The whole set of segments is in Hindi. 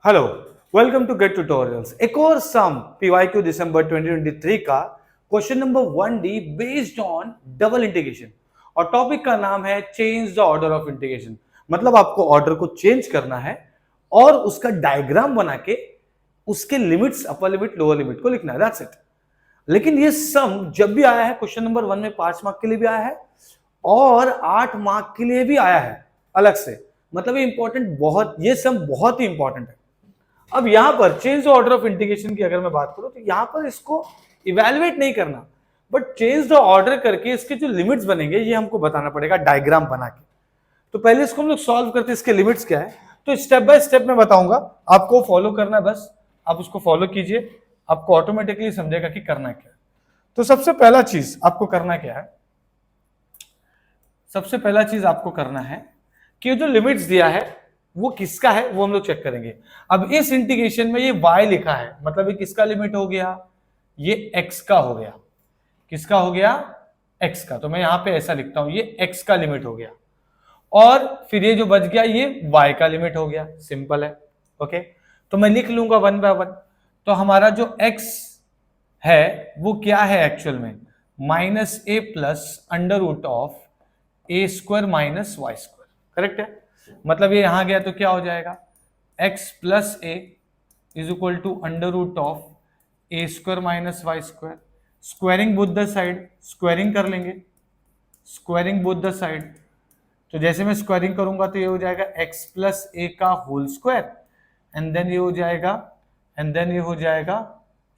Hello, welcome to GATE tutorials. एक और सम पीवाईक्यू दिसंबर 2023 का question number 1D based on double integration और टॉपिक का नाम है change the order of integration. मतलब आपको ऑर्डर को चेंज करना है और उसका डायग्राम बना के उसके limits, upper limit lower limit को लिखना है। That's it. लेकिन ये सम जब भी आया है क्वेश्चन नंबर 1 में 5 मार्क के लिए भी आया है और 8 मार्क के लिए भी आया है अलग से। मतलब ये इंपॉर्टेंट, बहुत, ये सम बहुत ही इंपॉर्टेंट है। अब यहां पर change the order of integration की अगर मैं बात करूं तो यहां पर इसको इवेल्युएट नहीं करना, बट चेंज द ऑर्डर करके इसके जो लिमिट्स बनेंगे ये हमको बताना पड़ेगा डायग्राम बना के। तो पहले इसको हम लोग सॉल्व करते हैं, इसके लिमिट्स क्या है। तो स्टेप बाय स्टेप मैं बताऊंगा, आपको फॉलो करना है। बस आप उसको फॉलो कीजिए, आपको ऑटोमेटिकली समझेगा कि करना क्या है। तो सबसे पहला चीज आपको करना क्या है, सबसे पहला चीज आपको करना है कि जो लिमिट्स दिया है वो किसका है वो हम लोग चेक करेंगे। अब इस इंटीग्रेशन में ये y लिखा है, मतलब ये किसका लिमिट हो गया, ये x का हो गया। किसका हो गया, x का। तो मैं यहां पे ऐसा लिखता हूं, ये x का लिमिट हो गया और फिर ये जो बच गया ये y का लिमिट हो गया। सिंपल है। ओके, तो मैं लिख लूंगा 1 बाय 1। तो हमारा जो x है वो क्या है एक्चुअल में, minus a plus under root of a square minus y square. Correct है। मतलब ये यहां गया तो क्या हो जाएगा, x plus a is equal to under root of a square minus y square. Squaring both the side, squaring कर लेंगे, स्क्वायरिंग बोथ द साइड। तो जैसे मैं स्क्वायरिंग करूंगा तो ये हो जाएगा x प्लस ए का होल स्क्वायर एंड देन ये हो जाएगा, एंड देन ये हो जाएगा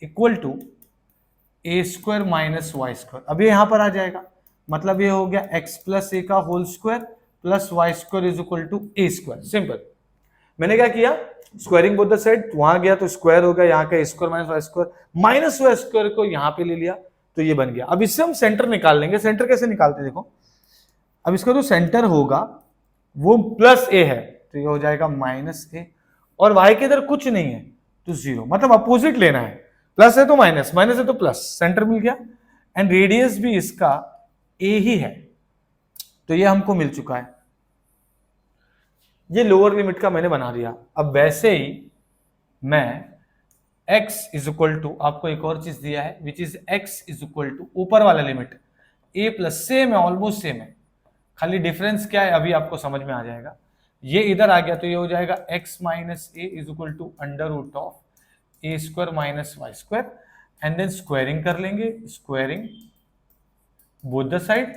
equal to a square minus y square. अब ये यहां पर आ जाएगा, मतलब ये हो गया x प्लस ए का whole square plus y square is equal to a square. Simple. मैंने क्या किया, स्क्वायरिंग बोथ द साइड, वहां गया तो स्क्वायर हो गया, यहाँ का square minus y square, minus y square को यहाँ पे ले लिया तो ये बन गया। अब इससे हम सेंटर निकाल लेंगे। सेंटर कैसे निकालते देखो, अब इसका जो सेंटर होगा वो प्लस ए है तो ये हो जाएगा माइनस ए, और वाई के इधर कुछ नहीं है तो जीरो, मतलब अपोजिट लेना है। प्लस है तो माइनस, माइनस है तो प्लस, सेंटर मिल गया। एंड रेडियस भी इसका ए ही है तो ये हमको मिल चुका है। ये लोअर लिमिट का मैंने बना दिया। अब वैसे ही मैं x इज इक्वल टू, आपको एक और चीज दिया है which is x is equal to ऊपर वाला लिमिट a प्लस, सेम है, ऑलमोस्ट सेम है, खाली डिफरेंस क्या है अभी आपको समझ में आ जाएगा। ये इधर आ गया तो ये हो जाएगा x minus a is equal to under root of a square minus y square and then squaring कर लेंगे, स्क्वायरिंग बोथ द साइड।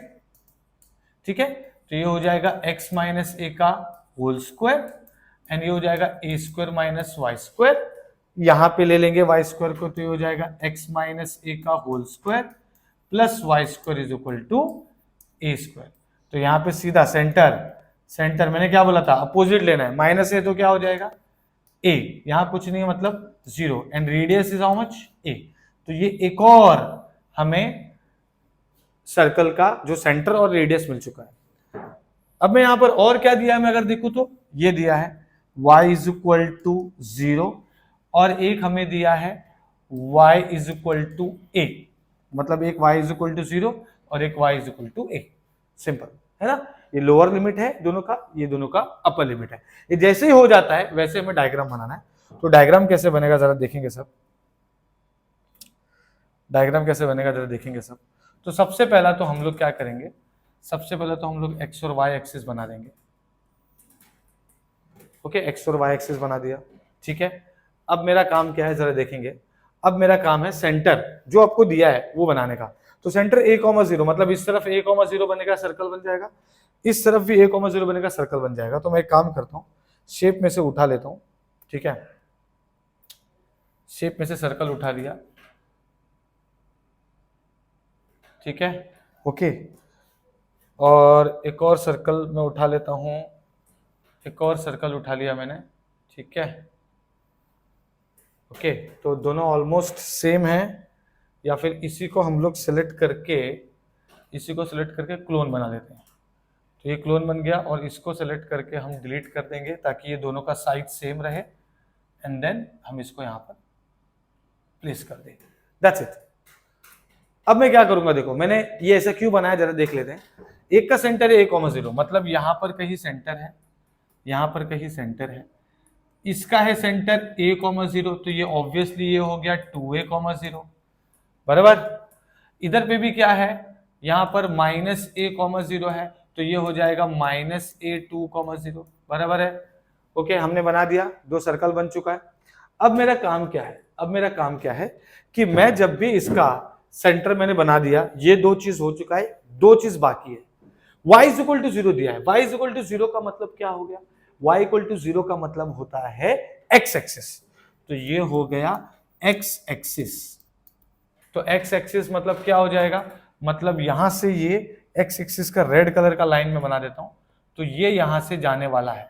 ठीक है, तो ये हो जाएगा x माइनस ए का होल स्क्वायर एंड ये हो जाएगा a square minus y square. यहां पे ले लेंगे वाई स्क्वायर को तो ये हो जाएगा x माइनस ए का whole square plus y square is equal to a square. तो यहाँ पे सीधा सेंटर, सेंटर मैंने क्या बोला था, अपोजिट लेना है। माइनस ए तो क्या हो जाएगा ए, यहाँ कुछ नहीं है मतलब zero, and radius is how much a. तो ये एक और हमें सर्कल का जो सेंटर और रेडियस मिल चुका है। अब मैं यहां पर और क्या दिया है मैं अगर देखूं तो ये दिया है y इज इक्वल टू 0 और एक हमें दिया है y is equal to a, मतलब एक y इज इक्वल टू 0 और एक y is equal to a। Simple है ना। ये लोअर लिमिट है दोनों का, ये दोनों का अपर लिमिट है। ये जैसे ही हो जाता है वैसे हमें डायग्राम बनाना है। तो डायग्राम कैसे बनेगा जरा देखेंगे सब, डायग्राम कैसे बनेगा जरा देखेंगे सब। तो सबसे पहला तो हम लोग क्या करेंगे, सबसे पहले तो हम लोग x और y एक्सिस बना देंगे। ओके, x और y एक्सिस बना दिया। ठीक है, अब मेरा काम क्या है जरा देखेंगे। अब मेरा काम है सेंटर जो आपको दिया है वो बनाने का। तो सेंटर a, 0, मतलब इस तरफ a, 0 बनेगा, सर्कल बन जाएगा, इस तरफ भी a, 0 बनेगा, सर्कल बन जाएगा। तो मैं एक काम करता हूँ, शेप में से उठा लेता हूँ। ठीक है, शेप में से सर्कल उठा लिया। ठीक है, ओके, और एक और सर्कल मैं उठा लेता हूं, एक और सर्कल उठा लिया मैंने। ठीक है, ओके, तो दोनों ऑलमोस्ट सेम है, या फिर इसी को हम लोग सेलेक्ट करके, इसी को सेलेक्ट करके क्लोन बना देते हैं। तो ये क्लोन बन गया और इसको सेलेक्ट करके हम डिलीट कर देंगे ताकि ये दोनों का साइज सेम रहे एंड देन हम इसको यहाँ पर प्लेस कर देंगे। That's it. अब मैं क्या करूंगा देखो, मैंने ये ऐसा क्यों बनाया जरा देख लेते हैं। एक का सेंटर है a, 0, मतलब यहां पर कहीं सेंटर है, यहां पर कहीं सेंटर है, इसका है सेंटर a,0, तो ये ऑब्वियसली ये हो गया 2a,0 बराबर। इधर पे भी क्या है, यहां पर -a,0 है, तो ये हो जाएगा -a2,0 बराबर है। ओके, हमने बना दिया, दो सर्कल बन चुका है। अब मेरा काम क्या है, अब मेरा काम क्या है कि मैं जब भी इसका सेंटर मैंने बना दिया, ये दो चीज हो चुका है, दो चीज बाकी है। y = 0 दिया है, y = 0 का मतलब क्या हो गया, y = 0 का मतलब होता है x एक्सिस, तो ये हो गया x एक्सिस। तो x एक्सिस मतलब क्या हो जाएगा, मतलब यहां से ये x एक्सिस का रेड कलर का लाइन में बना देता हूं, तो ये यहां से जाने वाला है,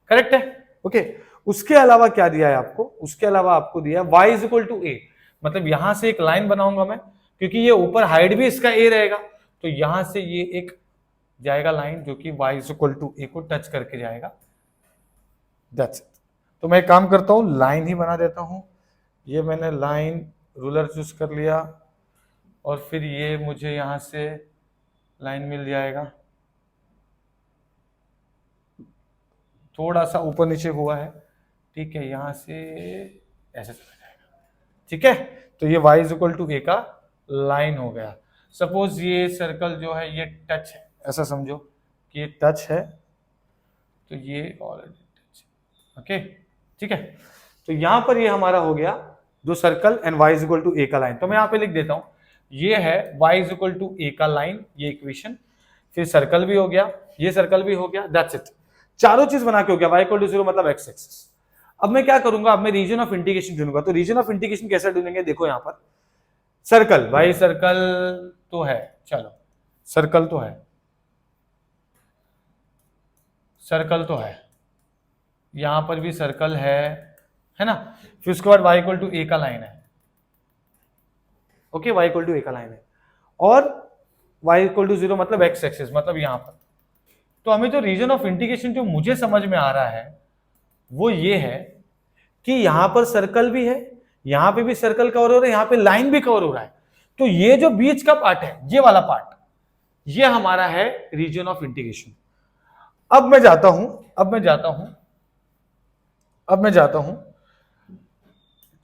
करेक्ट है। ओके, उसके अलावा क्या दिया है आपको, उसके अलावा आपको दिया है y = a, मतलब यहां से एक लाइन बनाऊंगा मैं, क्योंकि ये ऊपर हाइट भी इसका a रहेगा, तो यहां से ये एक जाएगा लाइन जो कि y = a को टच करके जाएगा, दैट्स इट। तो मैं एक काम करता हूं, लाइन ही बना देता हूं। ये मैंने लाइन रूलर चूज कर लिया, और फिर ये मुझे यहां से लाइन मिल जाएगा, थोड़ा सा ऊपर नीचे हुआ है, ठीक है, यहां से ऐसे चला जाएगा, ठीक है। तो ये y = a का लाइन हो गया। सपोज ये सर्कल जो है ये टच है, ऐसा समझो कि ये टच है, तो ये ऑलरेडी टच है, ओके, ठीक है। तो यहां पर ये हमारा हो गया दो सर्कल एंड y = a का लाइन। तो मैं यहां पे लिख देता हूं, ये है y = a का लाइन, ये इक्वेशन, फिर सर्कल भी हो गया, ये सर्कल भी हो गया, दैट्स इट। चारों चीज बना के हो गया, y = 0 मतलब x एक्सिस। अब मैं क्या करूंगा, अब मैं रीजन ऑफ इंटीग्रेशन चुनूंगा। तो रीजन ऑफ इंटीग्रेशन कैसे ढूंढेंगे, देखो यहां पर सर्कल, भाई सर्कल तो है, चलो सर्कल तो है, सर्कल तो है, यहां पर भी सर्कल है ना। फिर उसके बाद y = a का लाइन है, ओके, y = a का लाइन है, और y = 0 मतलब x एक्सिस, मतलब यहां पर। तो हमें जो रीजन ऑफ इंटीग्रेशन जो मुझे समझ में आ रहा है वो ये है कि यहां पर सर्कल भी है, यहां पे भी सर्कल कवर हो रहा है, यहां पे लाइन भी कवर हो रहा है, तो ये जो बीच का पार्ट है, ये वाला पार्ट, ये हमारा है रीजन ऑफ इंटीग्रेशन। अब मैं जाता हूं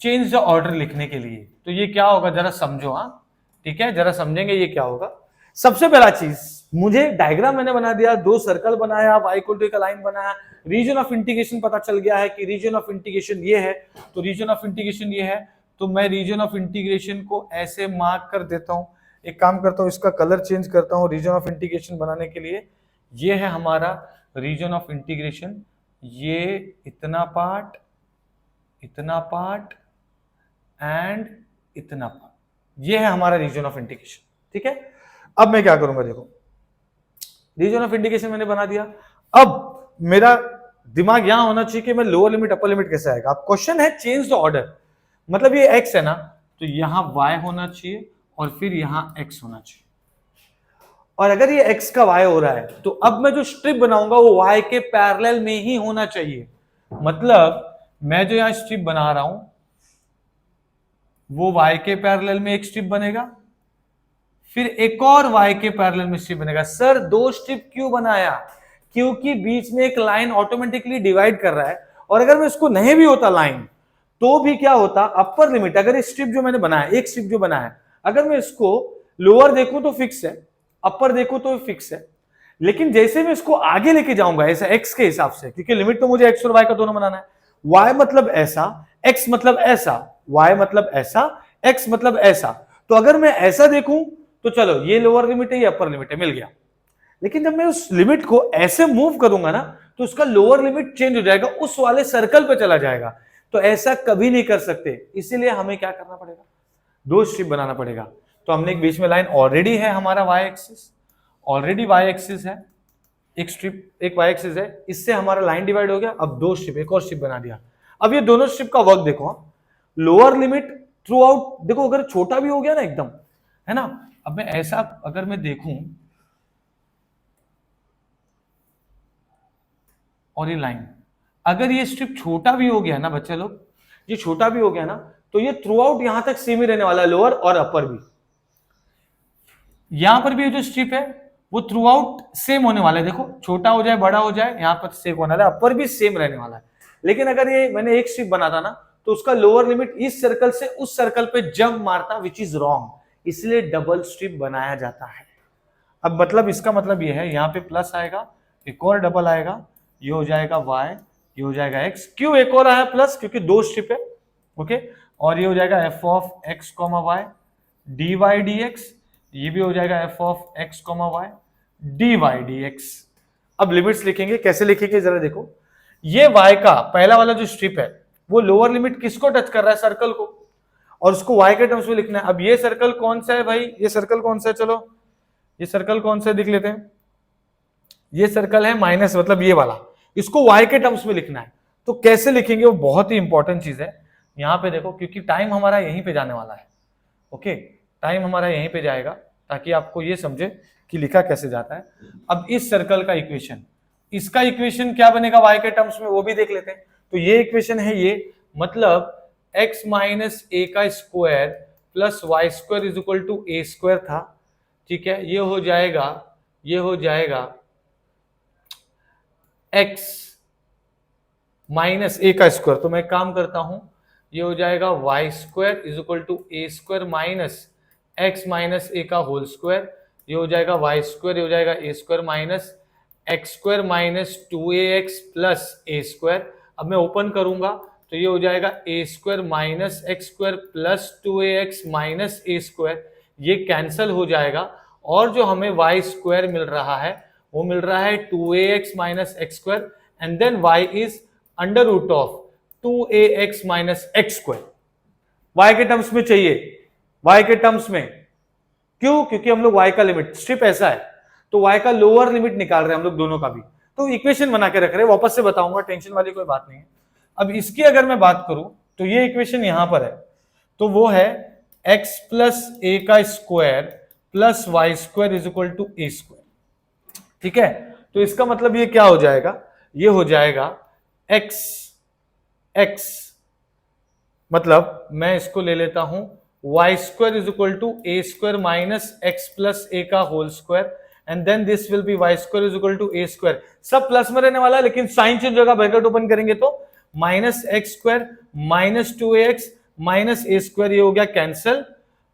चेंज द ऑर्डर लिखने के लिए। तो ये क्या होगा जरा समझो, हाँ ठीक है, जरा समझेंगे ये क्या होगा। सबसे पहला चीज, मुझे डायग्राम मैंने बना दिया, दो सर्कल बनाया, y = a का लाइन बनाया, रीजन ऑफ इंटीग्रेशन पता चल गया है कि रीजन ऑफ इंटीग्रेशन ये है, तो रीजन ऑफ इंटीग्रेशन ये है, तो मैं रीजन ऑफ इंटीग्रेशन को ऐसे मार्क कर देता हूं। एक काम करता हूं, इसका कलर चेंज करता हूं रीजन ऑफ इंटीग्रेशन बनाने के लिए। ये है हमारा रीजन ऑफ इंटीग्रेशन, ये इतना पार्ट एंड इतना पार्ट, ये है हमारा रीजन ऑफ इंटीग्रेशन, ठीक है। अब मैं क्या करूंगा, देखो रीजन ऑफ इंटीग्रेशन मैंने बना दिया। अब मेरा दिमाग यहां होना चाहिए कि मैं लोअर लिमिट अपर लिमिट कैसे आएगा। अब क्वेश्चन है चेंज द ऑर्डर, मतलब ये x है ना, तो यहां y होना चाहिए और फिर यहां x होना चाहिए, और अगर ये x का y हो रहा है तो अब मैं जो स्ट्रिप बनाऊंगा वो y के पैरेलल में ही होना चाहिए। मतलब मैं जो यहां स्ट्रिप बना रहा हूं वो y के पैरेलल में एक स्ट्रिप बनेगा, फिर एक और y के पैरेलल में स्ट्रिप बनेगा। सर दो स्ट्रिप क्यों बनाया, क्योंकि बीच में एक लाइन ऑटोमेटिकली डिवाइड कर रहा है, और अगर मैं इसको नहीं भी होता लाइन तो भी क्या होता, अपर लिमिट, अगर ये स्ट्रिप जो मैंने बनाया, एक स्ट्रिप जो बनाया, अगर मैं इसको लोअर देखूं तो फिक्स है, अपर देखूं तो फिक्स है, लेकिन जैसे मैं इसको आगे लेके जाऊंगा ऐसा x के हिसाब से, क्योंकि लिमिट तो मुझे x और y का दोनों बनाना है, y मतलब ऐसा, x मतलब ऐसा, y मतलब ऐसा, x मतलब ऐसा, तो अगर मैं ऐसा देखूं तो चलो ये लोअर लिमिट है, ये अपर लिमिट है, मिल गया। लेकिन जब मैं उस लिमिट को ऐसे मूव करूंगा ना तो उसका लोअर लिमिट चेंज हो जाएगा, उस वाले सर्कल पे चला जाएगा, तो ऐसा कभी नहीं कर सकते। इसीलिए हमें क्या करना पड़ेगा, दो स्ट्रिप बनाना पड़ेगा। तो हमने एक बीच में लाइन ऑलरेडी है, हमारा y axis already y axis है, एक स्ट्रिप एक y एक्सिस है, इससे हमारा लाइन डिवाइड हो गया। अब दो स्ट्रिप, एक और स्ट्रिप बना दिया। अब ये दोनों स्ट्रिप का वर्क देखो, लोअर लिमिट थ्रू आउट देखो, अगर छोटा भी हो गया ना एकदम, है ना। अब मैं ऐसा अगर मैं देखूं और ये लाइन, अगर ये स्ट्रिप छोटा भी हो गया ना बच्चे लोग, ये छोटा भी हो गया ना, तो ये थ्रू आउट यहां तक सेम ही रहने वाला है, लोअर और अपर भी। यहां पर भी ये जो स्ट्रिप है वो थ्रू आउट सेम होने वाला है। देखो छोटा हो जाए बड़ा हो जाए, यहाँ पर सेम होने वाला है, अपर भी सेम रहने वाला है। लेकिन अगर ये मैंने एक स्ट्रिप बना था ना, तो उसका लोअर लिमिट इस सर्कल से उस सर्कल पे जंप मारता, विच इज रॉन्ग, इसलिए डबल स्ट्रिप बनाया जाता है। अब मतलब इसका मतलब ये है, यहाँ पे प्लस आएगा, एक और डबल आएगा, ये हो जाएगा y, ये हो जाएगा x। क्यों एक और आया प्लस? क्योंकि दो स्ट्रिप है, ओके। और ये हो जाएगा f of x, y dy dx, ये भी हो जाएगा f of x, y dy dx। अब लिमिट्स लिखेंगे, कैसे लिखेंगे जरा देखो। ये y का पहला वाला जो स्ट्रिप है वो लोअर लिमिट किसको टच कर रहा है? सर्कल को, और उसको y के टर्म्स में लिखना है। अब ये सर्कल कौन सा है भाई? ये सर्कल कौन सा है? चलो ये सर्कल कौन सा है दिख लेते हैं। ये सर्कल है माइनस, मतलब ये वाला, इसको y के टर्म्स में लिखना है। तो कैसे लिखेंगे वो बहुत ही इंपॉर्टेंट चीज है। यहां पे देखो, क्योंकि टाइम हमारा यहीं पे जाने वाला है, ओके, टाइम हमारा यहीं पे जाएगा, ताकि आपको ये समझे कि लिखा कैसे जाता है। अब इस सर्कल का इक्वेशन, इसका इक्वेशन क्या बनेगा y के टर्म्स में, वो भी देख लेते हैं। तो ये इक्वेशन है ये, मतलब x माइनस ए का square plus y square is equal to a square था, ठीक है। ये हो जाएगा x माइनस ए का स्क्वायर, तो मैं काम करता हूं, ये हो जाएगा y square is equal to a square minus x minus a का होल स्क्वायर, ये हो जाएगा वाई स्क्वायर, ये हो जाएगा a square minus x square minus 2ax plus a square. अब मैं ओपन करूंगा तो ये हो जाएगा a square minus x square plus 2ax minus a square, ये कैंसल हो जाएगा, और जो हमें वाई स्क्वायर मिल रहा है वो मिल रहा है 2ax minus x square, and then y is under root of 2ax minus x square. y के टर्म्स में चाहिए, y के टर्म्स में। क्यों? क्योंकि हम लोग y का लिमिट, स्ट्रिप ऐसा है तो y का लोअर लिमिट निकाल रहे हैं हम लोग दोनों का भी, तो इक्वेशन बना के रख रहे हैं, वापस से बताऊंगा, टेंशन वाली कोई बात नहीं है। अब इसकी अगर मैं बात करूं तो ये इक्वेशन यहां पर है, तो वो है x प्लस ए का square plus y square is equal to a square, ठीक है। तो इसका मतलब ये क्या हो जाएगा? ये हो जाएगा x मतलब मैं इसको ले लेता हूं y square is equal to a square minus x plus a का whole square, and then this will be y square is equal to a square. सब प्लस में रहने वाला है, लेकिन साइन चेंज होगा, ब्रैकेट ओपन करेंगे तो minus x square minus 2ax minus a square, ये हो गया कैंसल,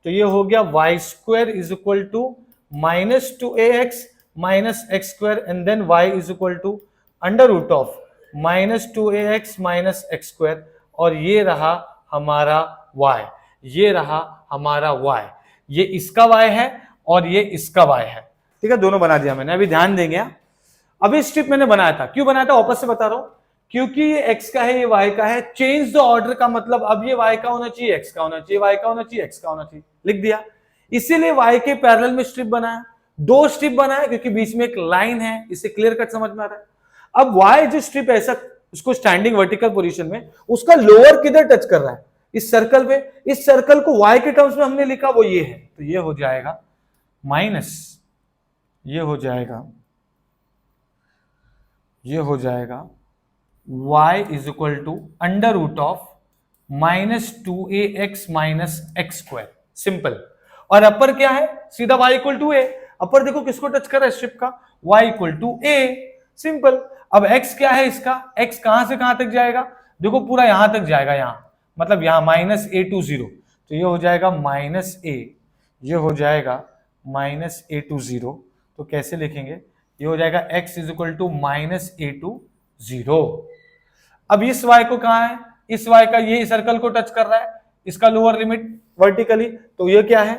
तो ये हो गया y square is equal to minus 2ax minus x square, and then y is equal to under root of minus 2ax minus x square, और ये रहा हमारा y, ये रहा हमारा y, ये इसका y है और ये इसका y है, ठीक है। दोनों बना दिया मैंने। अभी ध्यान देंगे, अभी स्ट्रिप मैंने बनाया था, क्यों बनाया था वापस से बता रहा हूं, क्योंकि ये x का है ये y का है, चेंज द ऑर्डर का मतलब अब ये y का होना चाहिए, x का होना चाहिए, y का होना चाहिए, x का होना चाहिए, लिख दिया। इसीलिए y के पैरेलल में स्ट्रिप बनाया, दो स्ट्रिप बनाया, क्योंकि बीच में एक लाइन है, इसे क्लियर कट समझ में आ रहा है। अब y जो स्ट्रिप है ऐसा, उसको स्टैंडिंग वर्टिकल पोजीशन में, उसका लोअर किधर टच कर रहा है? इस सर्कल पे। इस सर्कल को y के टर्म्स में हमने लिखा वो ये है, तो ये हो जाएगा माइनस, ये हो जाएगा y is equal to under root of minus 2ax minus x square, simple. और अपर क्या है? सीधा y equal to a. Upper देखो किसको टच कर रहा है स्ट्रिप का? y equal to a, simple. अब x क्या है इसका? x कहां से कहां तक जाएगा? देखो पूरा यहां तक जाएगा, यहां मतलब यहां माइनस ए टू जीरो, तो ये हो जाएगा माइनस ए, ये हो जाएगा माइनस ए टू जीरो। तो कैसे लिखेंगे? ये हो जाएगा x is equal to minus a to zero. अब इस y को कहां है? इस y का ये सर्कल को टच कर रहा है, इसका लोअर लिमिट वर्टिकली, तो ये क्या है?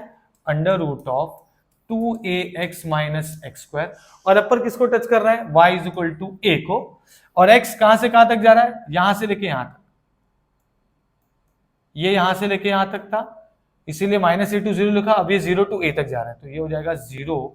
Under root of 2ax minus x square. और अपर किसको टच कर रहा है? y is equal to a को। और x कहां से कहां तक जा रहा है? यहां से लेके यहां तक, ये यहां से लेके यहां तक था, इसीलिए माइनस ए टू जीरो लिखा। अब ये 0 टू a तक जा रहा है, तो ये हो जाएगा 0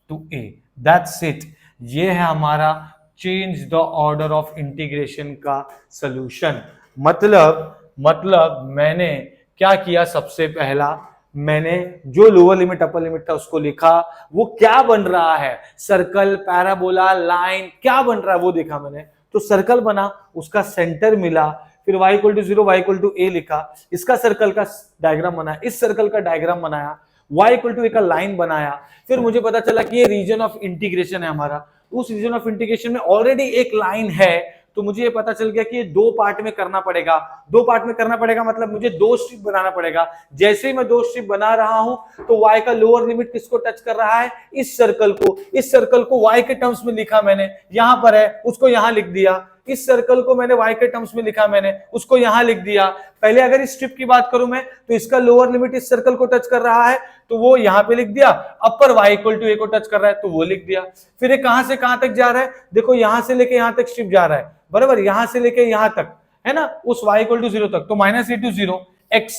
टू a। दैट्स इट, ये है हमारा change the order of integration का सॉल्यूशन। मतलब मैंने क्या किया? सबसे पहला मैंने जो लोअर लिमिट अपर लिमिट था उसको लिखा, वो क्या बन रहा है, सर्कल, पैराबोला, लाइन, क्या बन रहा है वो देखा मैंने। तो सर्कल बना, उसका सेंटर मिला, फिर y equal to 0 y equal to a लिखा, इसका सर्कल का डायग्राम बनाया, इस सर्कल का डायग्राम बनाया, y इक्वल टू ए का लाइन बनाया, फिर मुझे पता चला कि ये रीजन ऑफ इंटीग्रेशन है हमारा, उस रीजन ऑफ इंटीग्रेशन में ऑलरेडी एक लाइन है, तो मुझे ये पता चल गया कि ये दो पार्ट में करना पड़ेगा। दो पार्ट में करना पड़ेगा मतलब मुझे दो स्ट्रिप बनाना पड़ेगा। जैसे ही मैं दो स्ट्रिप बना रहा हूं तो y का लोअर लिमिट किसको टच कर रहा है, इस सर्कल को। इस सर्कल को y के टर्म्स में लिखा मैंने, यहां पर है उसको यहां लिख दिया। इस सर्कल को मैंने y के टर्म्स में लिखा मैंने, उसको यहां लिख दिया। पहले अगर इस स्ट्रिप की बात करूं मैं तो इसका लोअर लिमिट इस सर्कल को टच कर रहा है तो वो यहां पे लिख दिया, अपर y इक्वल टू ए को टच कर रहा है तो वो लिख दिया। फिर ये कहां से कहां तक जा रहा है, देखो यहां से लेके यहां तक स्ट्रिप जा रहा है, बराबर, यहां से लेके यहां तक है ना, उस y इक्वल टू 0 तक, तो माइनस ए टू 0 x,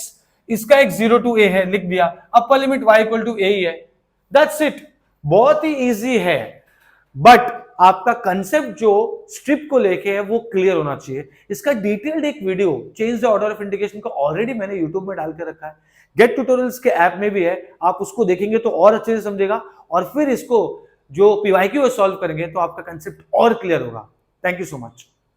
इसका एक 0 टू a है, लिख दिया। Upper limit y equal to a ही है, दैट्स इट। बहुत ही इजी है, बट आपका कंसेप्ट जो स्ट्रिप को लेके है वो क्लियर होना चाहिए। इसका डिटेल्ड एक video change the order of integration का ऑलरेडी मैंने यूट्यूब में डाल के रखा है, गेट ट्यूटोरियल्स के ऐप में भी है, आप उसको देखेंगे तो और अच्छे से समझेगा, और फिर इसको जो पीवाईक्यू सॉल्व करेंगे तो आपका कंसेप्ट और क्लियर होगा। Thank you so much.